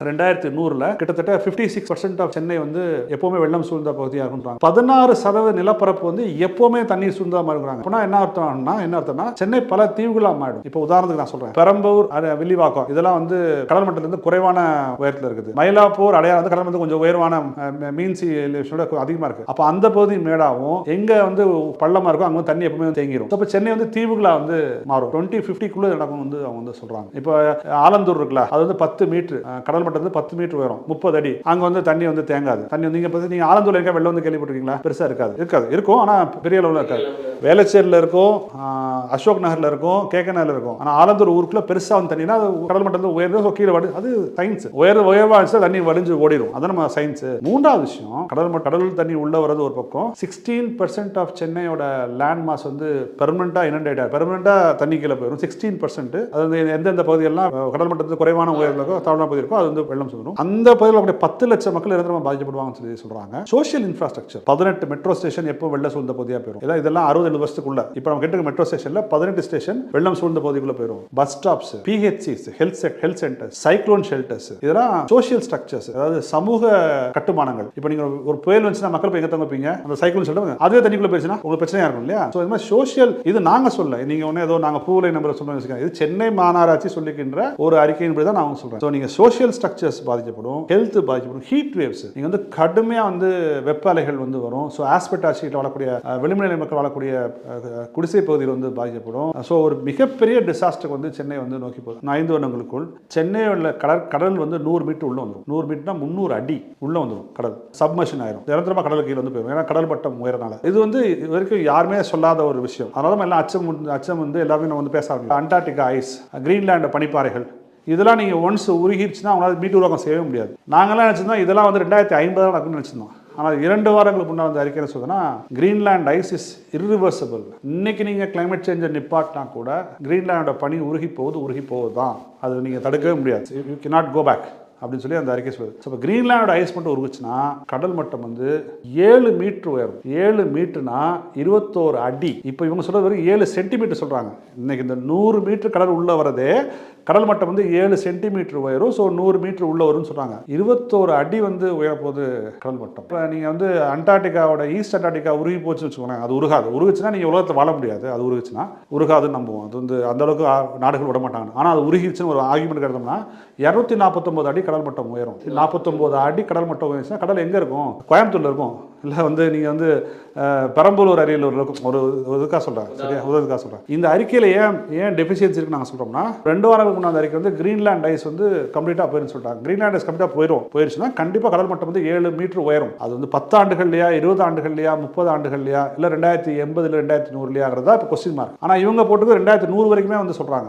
2000 கிட்டத்தட்ட 56% ஆஃப் சென்னை வந்து எப்பவுமே வெள்ளம் சூழ்ந்த பகுதியாக இருக்குன்றாங்க. 16% நிலப்பரப்பு வந்து எப்பவுமே தண்ணீர் சூழ்ந்த மாதிரி இருக்கிறாங்க. அப்படின்னா என்ன அர்த்தம்னா சென்னை பல தீவுகளா மாறிடும். இப்போ உதாரணத்துக்கு நான் சொல்றேன், பெரம்பூர், வில்லிவாக்கம் இதெல்லாம் வந்து கடல் மட்டத்திலிருந்து குறைவான உயரத்தில் இருக்குது. மயிலாப்பூர், அடையாறு வந்து கடல் மட்டத்தில் கொஞ்சம் உயர்வான மீன்சி அதிகமா இருக்கு. அப்ப அந்த பகுதி மேடாவும் எங்க வந்து பள்ளமா இருக்கும் அங்க தண்ணி எப்பவுமே தேங்கிடும். அப்ப சென்னை வந்து தீவுகளா வந்து மாறும். 2050 நடக்கும் வந்து அவங்க வந்து சொல்றாங்க. இப்போ ஆலந்தூர் இருக்குல்ல, அது வந்து 10 மீட்டர் கடல் மட்டத்தில் 10 மீட்டர் உயரம், 30 அடி. அங்க வந்து தண்ணி வந்து தேங்காது. தண்ணி வந்து நீங்க ஆலந்தூர்ல இருக்க வெள்ளம் வந்து கேள்விப்பட்டிருக்கீங்களா? பெருசா இருக்கும், ஆனா பெரிய அளவுல இருக்காது. வேளச்சேரியில் இருக்கும், அசோக் நகர்ல இருக்கும், கேகே நகர்ல இருக்கும். ஆனா ஆலந்தூர் ஊருக்குள்ள பெருசா வந்து தண்ணினா கடல் மட்டத்தில் உயர்ந்து கீழே வடி, அது சயின்ஸ். உயர்வா தண்ணி வடிஞ்சு ஓடிடும். அதான் நம்ம சயின்ஸ். மூன்றாவது விஷயம், கடல் தண்ணி உள்ள வரது ஒரு பக்கம். 16% ஆஃப் சென்னையோட லேண்ட் மாஸ் வந்து பெர்மனண்டா இனண்டேட், பெர்மனண்டா தண்ணி கீழே போயிடும். 16% அது எந்தெந்த பகுதியெல்லாம் கடல் மட்டத்தில் குறைவான உயர்வில் இருக்கோ, தாழ்வான பகுதி இருக்கோ, அது வந்து வெள்ளம் சொல்லும். அந்த பகுதியில் 10 லட்சம் மக்கள் நிரந்தரமாக பாதிக்கப்படுவாங்கன்னு சொல்லி சொல்றாங்க. சோஷியல் இன்ஃப்ராஸ்ட்ரக்சர் 18 மெட்ரோ ஸ்டேஷன் எப்போ வெள்ளம் சூழ்ந்த பகுதியாக போயிடும். இதெல்லாம் 60-70 வருஷத்துக்குள்ள. இப்போ நம்ம கேட்டு மெட்ரோ ஸ்டேஷன்ல 18 ஸ்டேஷன் வெள்ளம் சூழ்ந்த பகுதிக்குள்ள போயிடும். Bus stops, PHCs, health centres, cyclone shelters, இதெல்லாம் சோஷியல் ஸ்ட்ரக்சர்ஸ், அதாவது சமூக கட்டுமானங்கள். இப்போ நீங்க ஒரு புயல் வந்துச்சுன்னா மக்கள் போய் எங்க தங்கிப்பீங்க? அந்த சைக்ளோன் ஷெல்டர் அதுவே தண்ணிக்குள்ள போயிடுச்சுன்னா உங்களுக்கு பிரச்சனையா இருக்கும் இல்லையா? ஸோ இது மாதிரி சோஷியல், இது நாங்க சொல்ல, நீங்க ஒண்ணு ஏதோ நாங்க பூலை நம்பர் சொல்றோம், இது சென்னை மாநகராட்சி சொல்லிக்கின்ற ஒரு அறிக்கையின்படி தான் நான் சொல்றேன். ஸோ நீங்க சோஷியல் ஸ்ட்ரக்சர்ஸ் பாதிக்கப்படும், ஹெல்த் பாதிக்கப்படும், ஹீட் வேவ்ஸ், நீங்க வந்து கடுமையா வந்து வெப்ப அலைகள் வந்து வரும். ஸோ ஆஸ்பெக்டாசியில் வாழக்கூடிய வெளிமலை மக்கள் வாழக்கூடிய குடிசை பகுதியில் வந்து பாதிக்கப்படும். ஸோ ஒரு மிகப்பெரிய டிசாஸ்டர் வந்து சென்னை வந்து நோக்கி போகுது. 5 வருடங்களுக்குள் சென்னையில் கடல் வந்து 100 மீட்டர் உள்ள வந்துடும். 100 மீட்டர்னா 300 அடி உள்ள வந்துடும். கடல் சப்மர்ஷன் ஆயிரும், நிரந்தரமா கடல் கீழே வந்து போயிடும். ஏன்னா கடல் மட்டம் உயரனால. இது வந்து இது வரைக்கும் யாருமே சொல்லாத ஒரு விஷயம். அதனால எல்லாம் அச்சம் வந்து எல்லாருமே நம்ம வந்து பேச ஆரம்பிக்கும். அண்டார்டிகா ஐஸ், கிரீன்லாந்து பனிப்பாறைகள், இதெல்லாம் நீங்க ஒன்ஸ் உருகிடுச்சுன்னா அவங்களால மீட்டு உருவாக்கம் செய்யவே முடியாது. நாங்களாம் நினைச்சிருந்தோம் இதெல்லாம் வந்து 2050 நடக்கும்னு நினைச்சிருந்தோம். ஆனால் 2 வாரங்களுக்கு முன்னாடி வந்து அறிக்கை சொல்லுன்னா கிரீன்லாண்ட் ஐஸ் இஸ் இர்ரிவர்சிபிள். இன்னைக்கு நீங்கள் கிளைமேட் சேஞ்சை நிப்பாட்டினா கூட கிரீன்லாண்டோட பனி உருகி போகுது தான். அது நீங்கள் தடுக்கவே முடியாது. யூ கேனாட் கோ பேக் அப்படின்னு சொல்லி அந்த அறிக்கை சொல்லுது. இப்போ கிரீன்லாண்டோட ஐஸ் மட்டும் உருகுச்சுன்னா கடல் மட்டம் வந்து 7 மீட்டர் உயரும். 7 மீட்டர்னா 21 அடி. இப்போ இவங்க சொல்றது வரைக்கும் 7 சென்டிமீட்டர் சொல்றாங்க. இன்னைக்கு இந்த 100 மீட்டர் கடல் உள்ள வரதே கடல் மட்டம் வந்து 7 சென்டிமீட்டர் உயரும். ஸோ 100 மீட்டர் உள்ள வரும்னு சொல்றாங்க. 21 அடி வந்து உயரப்போகுது கடல் மட்டம். இப்போ நீங்க வந்து அண்டார்டிகாவோட ஈஸ்ட் அண்டார்டிகா உருகி போச்சுன்னு வச்சுக்கோங்களேன், அது உருகாது. உருகுச்சுன்னா நீங்க உலகத்தை வாழ முடியாது. அது உருகுச்சுன்னா உருகாதுன்னு நம்புவோம். அது வந்து அந்த அளவுக்கு நாடுகள் விட மாட்டாங்க. ஆனால் அது உருகிச்சுன்னு ஒரு ஆர்குமெண்ட் எடுத்தோம்னா 249 அடி கடல் மட்டம் உயரும். 49 அடி கடல் மட்டம் உயர்ச்சுன்னா கடல் எங்க இருக்கும்? கோயம்புத்தூர்ல இருக்கும். இல்லை வந்து நீங்கள் வந்து பெரம்பலூர், அரியலூர் இருக்கும். ஒரு இதுக்காக சொல்கிறேன், சரியா? உதவிக்காக சொல்கிறேன். இந்த அறிக்கையில் ஏன் டெஃபிஷியன்சி இருக்குன்னு நாங்கள் சொல்கிறோம்னா, 2 வாரங்களுக்கு முன்னாடி அறிக்கை வந்து கிரீன்லாண்ட் ஐஸ் வந்து கம்ப்ளீட்டாக போயிருன்னு சொல்லிட்டாங்க. கிரீன்லாண்ட் ஐஸ் கம்ப்ளீட்டாக போயிருச்சுன்னா கண்டிப்பாக கடல் மட்டம் வந்து 7 மீட்டர் உயரும். அது வந்து 10 ஆண்டுகள்லையா, 20 ஆண்டுகள்லையா, 30 ஆண்டுகள்லையா, இல்லை 2080 20100 இப்போ கொஸ்டின் மார்க். ஆனால் இவங்க போட்டுக்கு 2100 வரைக்குமே வந்து சொல்கிறாங்க.